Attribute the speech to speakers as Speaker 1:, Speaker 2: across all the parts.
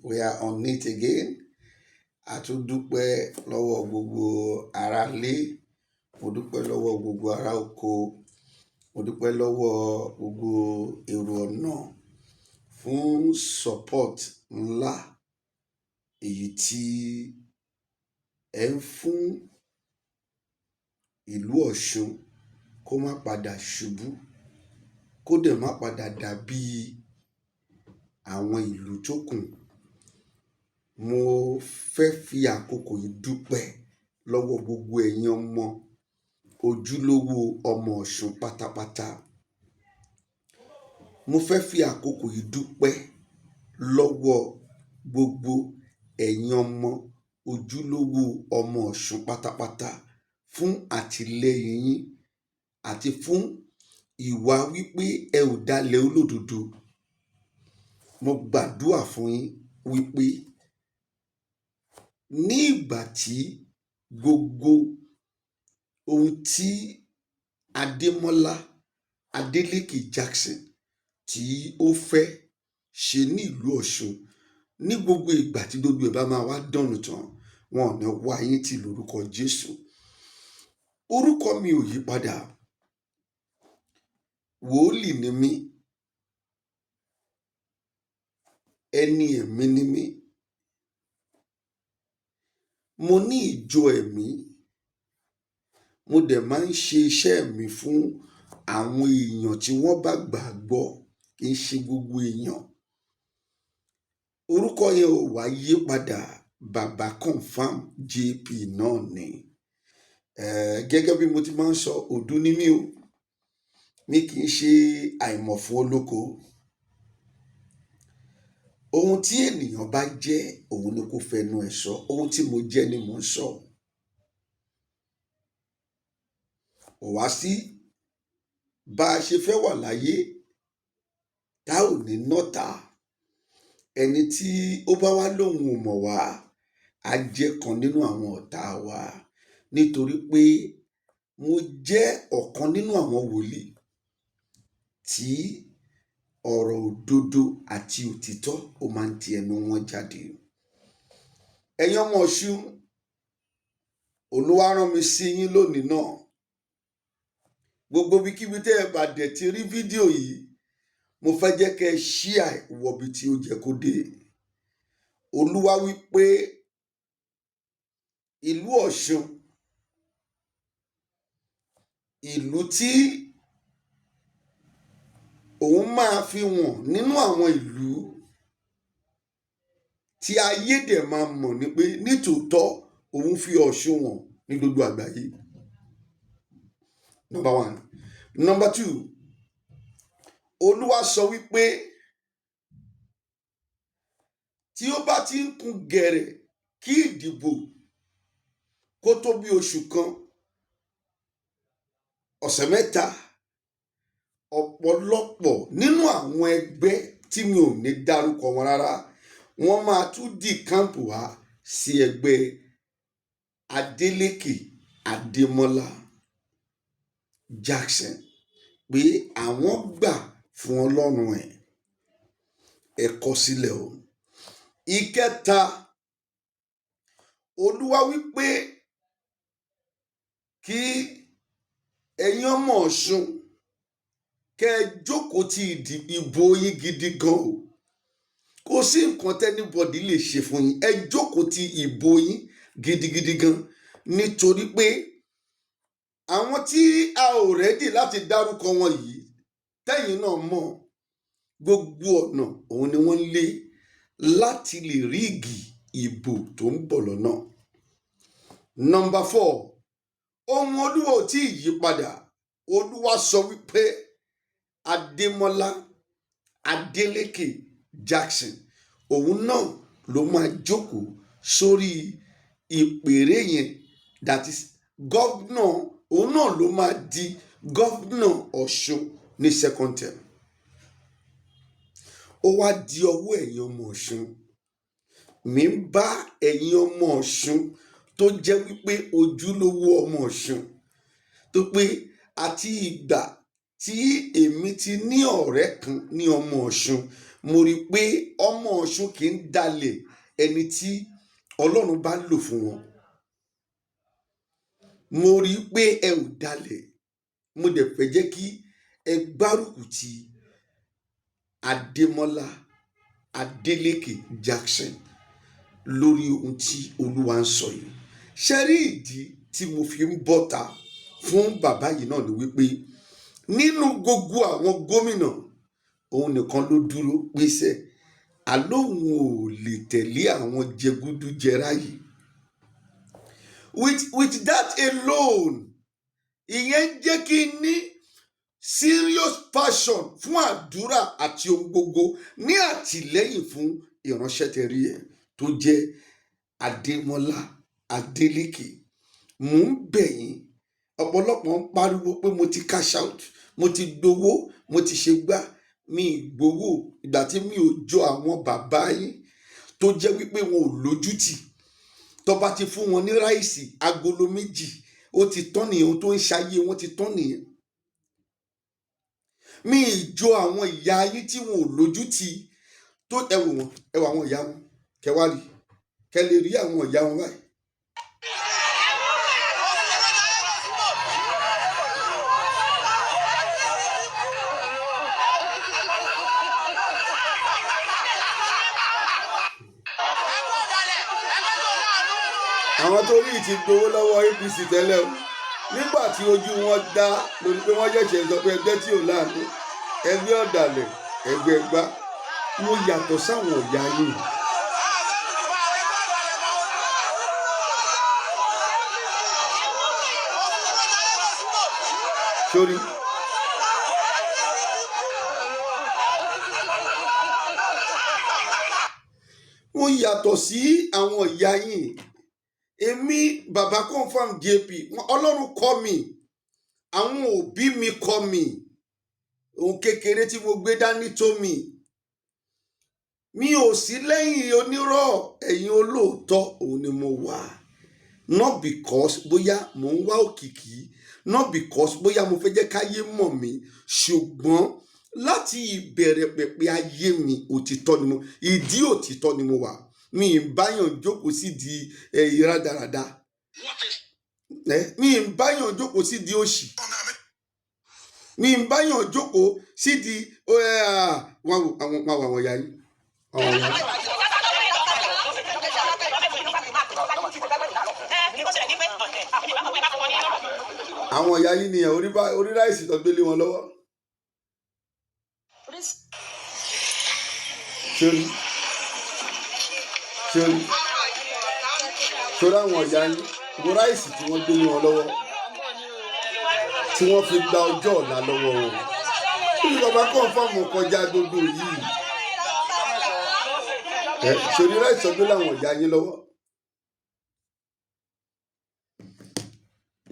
Speaker 1: We are on it again. A tún dúpẹ́ lọ́wọ́ gbogbo ará ilé, mo dúpẹ́ lọ́wọ́ gbogbo ará oko, mo dúpẹ́ lọ́wọ́ gbogbo èrò ọ̀nà fún support ńlá èyí tí ẹ ń fún ìlú Ọ̀ṣun kó má padà ṣubú, kó dẹ̀ má padà dàbí àwọn ìlú tó kù. Mo fẹ́ fi àkókò yìí dúpẹ́ lọ́wọ́ gbogbo ẹ̀yin ọmọ ojúlówó ọmọ Ọ̀ṣun pátápátá. Mo fẹ́ fi àkókò yìí dúpẹ́ lọ́wọ́ gbogbo ẹ̀yin ọmọ ojúlówó ọmọ Ọ̀ṣun pátápátá fún àtìlẹ́yìn yín àti fún ìwà wípé ẹ ò dalẹ̀ olódodo. Mo gbàdúrà fún yín wípé ní ìgbà tí gbogbo ohun tí Adémọ́lá Adélékè Jackson tí ó fẹ́ ṣe ní ìlú Ọ̀ṣun, ní gbogbo ìgbà tí gbogbo ẹ̀ bá máa wá dọ̀nù tán, wọn ò ní wá yín tì lórúkọ Jésù. Orúkọ mi ò yí padà, wòólì ni mí, ẹni ẹ̀mí ni mí. Mo ní ìjọ ẹ̀mí, mo dẹ̀ máa ń ṣe iṣẹ́ mi fún àwọn èèyàn tí wọ́n bá gbàgbọ́, kì í ṣe gbogbo èèyàn. Orúkọ yẹn ò wá yí padà, Baba Confirm JP náà ni. Gẹ́gẹ́ bí mo ti máa ń sọ, òdú ni mí o, mi kì í ṣe àìmọ̀ fún olóko. Ohun tí ènìyàn bá jẹ́, òun ni kó fẹnu ẹ̀ sọ. Ohun tí mo jẹ́ ni mò ń sọ. Ò wá sí bá a ṣe fẹ́ wà láyé tá ò ní nọ́ta. Ẹni tí ó bá wá lóhun ò mọ̀ wá á jẹ́ kan nínú àwọn ọ̀tá wa, nítorí pé mo jẹ́ ọ̀kan nínú àwọn wòlíì tí ọ̀rọ̀ òdodo àti òtítọ́ ó máa ń ti ẹnu wọn jáde. Ẹ̀yin ọmọ Ọ̀ṣun, Olúwa rán mi sí yín lónìí náà. Gbogbo ibikíbi tẹ́ ẹ bá dẹ̀ ti rí fídíò yìí, mo fẹ́ jẹ́ kẹ́ ẹ share wọ̀bi tí ó jẹ́ kó dé. Olúwa wí pé ìlú Ọ̀ṣun, ìlú tí òun máa fi wọ̀n nínú àwọn ìlú tí ayé dẹ̀ máa mọ̀ ní pé nítòótọ́ òun fi Ọ̀ṣun wọ̀n ní gbogbo àgbáyé. Number one. Number two, Olúwa sọ wípé tí ó bá ti ń kún gẹ̀rẹ̀ kí ìdìbò kó tó bí oṣù kan, ọ̀sẹ̀ mẹ́ta, ọ̀pọ̀lọpọ̀ nínú àwọn ẹgbẹ́ tí mi ò ní dárúkọ wọn rárá, wọ́n máa tún dì kámpù wá sí ẹgbẹ́ Adélékè Adémọ́lá Jackson pé àwọn gbà fún Ọlọ́run ẹ̀. Ẹ kọ sílẹ̀ o. Ìkẹta, Olúwa wípé kí ẹ̀yin ọmọ Ọ̀ṣun kẹ́ ẹ jókòó ti ìbò yín gidi gan o. Kò sí nǹkan tẹ́nibọ̀dì lè ṣe fún yín. Ẹ jókòó ti ìbò yín gidigidi gan, nítorí pé àwọn tí a ò rẹ́dì láti dárúkọ wọn yìí, tẹ́yin náà mọ̀, gbogbo ọ̀nà òun ni wọ́n lé láti lè ríìgì ìbò tó ń bọ̀ lọ́nà. Number four, ohun Olúwa ò tí ì yí padà. Olúwa sọ wípé Adémọ́lá Adélékè Jackson, òun náà ló máa jókòó sórí ìpèrè yẹn, that is governor. Òun náà ló máa di governor Ọ̀ṣun ní second term. Ó wá di ọwọ́ ẹ̀yin ọmọ Ọ̀ṣun. Mi ń bá ẹ̀yin ọmọ Ọ̀ṣun tó jẹ́ wípé ojúlówó ọmọ Ọ̀ṣun, tó pé àti ìgbà tí èmi ti ní ọ̀rẹ́ kan ní ọmọ Ọ̀ṣun, mo rí i pé ọmọ Ọ̀ṣun kì í dalẹ̀ ẹni tí Ọlọ́run bá lò fún wọn. Mo rí i pé ẹ ò dalẹ̀, mo dẹ̀ fẹ́ jẹ́ kí ẹ gbárùkù ti Adémọ́lá Adélékè Jackson lórí ohun tí Olúwa ń sọ yìí. Ṣé rí ìdí tí mo fi ń bọ́ta fún bàbá yìí náà ni wípé nínú gbogbo àwọn gómìnà òun nìkan ló dúró pèsè àlóhùn ò lè tẹ̀lé àwọn jẹgúdújẹrá yìí. With that alone, ìyẹn jẹ́ kí n ní serious passion fún àdúrà àti ohun gbogbo ní àtìlẹ́yìn fún ìránṣẹ́ tẹ̀rí ẹ̀ tó jẹ́ Adémọ́lá Adélékè. Mò ń bẹ̀ yín, ọ̀pọ̀lọpọ̀ ń pariwo pé mo ti cash out, mo ti gbowó, mo ti ṣe gbá. Mi gbowó ìgbà tí mi ò jọ àwọn bàbá yín tó jẹ́ wípé wọn ò lójútì. Tó bá ti fún wọn ní ráìsì agolo 2, ó ti tán nìyẹn, ohun tó ń ṣayé wọn ti tán nìyẹn. Mi ìjọ àwọn ìyá yín tí wọn ò lójútì tó ẹ wò wọn, ẹ wò àwọn ìyá wọn, kẹ wá rí, kẹ lè rí àwọn ìyá wọn báyìí. Àwọn tó rí ti gbowó lọ́wọ́ APC tẹ́lẹ̀ o, nígbà tí ojú wọn dá lórí pé wọ́n ṣẹ̀ṣẹ̀ sọ pé ẹgbẹ́ tí ò láàánú, ẹgbẹ́ ọ̀dàlẹ̀, ẹgbẹ́ ẹgbá, wọ́n yàtọ̀ sáwọn ọ̀yà yìí. Sórí wọ́n yàtọ̀ sí àwọn ọ̀yà yìí. Èmi bàbá confam JP, Ọlọ́run kọ́ mi, àwọn òbí mi kọ́ mi, ohun kékeré tí mo gbé dání tó mi. Mi ò sí lẹ́yìn onírọ́, ẹ̀yin olóòótọ́ òun ni mo wà. Not because bóyá mò ń wá òkìkí, not because bóyá mo fẹ́ jẹ́ káyé mọ̀ mí, ṣùgbọ́n láti ìbẹ̀rẹ̀ pẹ̀pẹ̀ ayé mi òtítọ́ ni mo, ìdí òtítọ́ ni mo wà. Mi ì báyàn jókòó sí di ìradàradà. Mi ì báyàn jókòó sí di òṣì. Mi ì báyàn jókòó sí di àwọn ìyá yín. Àwọn ìyá yín nìyẹn orí ráìsì tó gbélé wọn lọ́wọ́. Ṣé àwọn ìyá yín wo ráìsì tí wọ́n gbélé wọn lọ́wọ́ tí wọ́n fi gba ọjọ́ ọ̀la lọ́wọ́ wọn. Ìjọba kọ́ńfàmù kọjá gbogbo yìí. Ṣé orí ráìsì tó gbélé àwọn ìyá yín lọ́wọ́.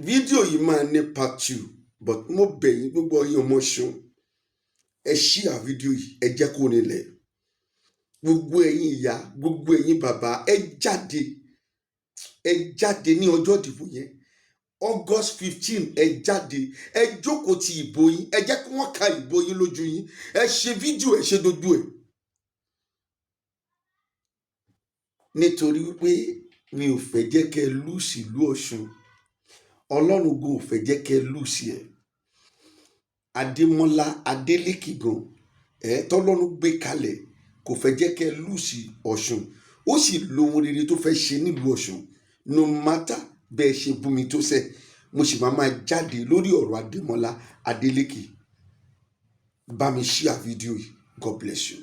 Speaker 1: Fídíò yìí máa ní part 2, but mo bẹ̀ yín gbogbo yín ọmọ Ọ̀ṣun, ẹ share fídíò yìí, ẹ jẹ́ kó nílẹ̀. Gbogbo ẹ̀yin ìyá, gbogbo ẹ̀yin bàbá, ẹ jáde ní ọjọ́ ìdìbò yẹn, August 15, ẹ jáde, ẹ jókòó ti ìbò yín, ẹ jẹ́ kí wọ́n ka ìbò yín lójú yín, ẹ ṣe fídíò, ẹ ṣe dodo ẹ̀. Nítorí wípé mi ò fẹ́ jẹ́ kẹ́ lùsì ìlú Ọ̀ṣun. Ọlọ́run gan ò fẹ́ jẹ́ kẹ́ lùsì ẹ̀. Adémọ́lá Adélékè gan tọ́lọ́run gbé kalẹ̀ kò fẹ́ jẹ́ kẹ́ lùsì Ọ̀ṣun. Ó sì lóhun rere tó fẹ́ ṣe nílùú Ọ̀ṣun. No matter bẹ́ẹ̀ ṣe bú mi tó sẹ́, mo sì máa jáde lórí ọ̀rọ̀ Adémọ́lá Adélékè. Bá mi share fídíò yìí. God bless you.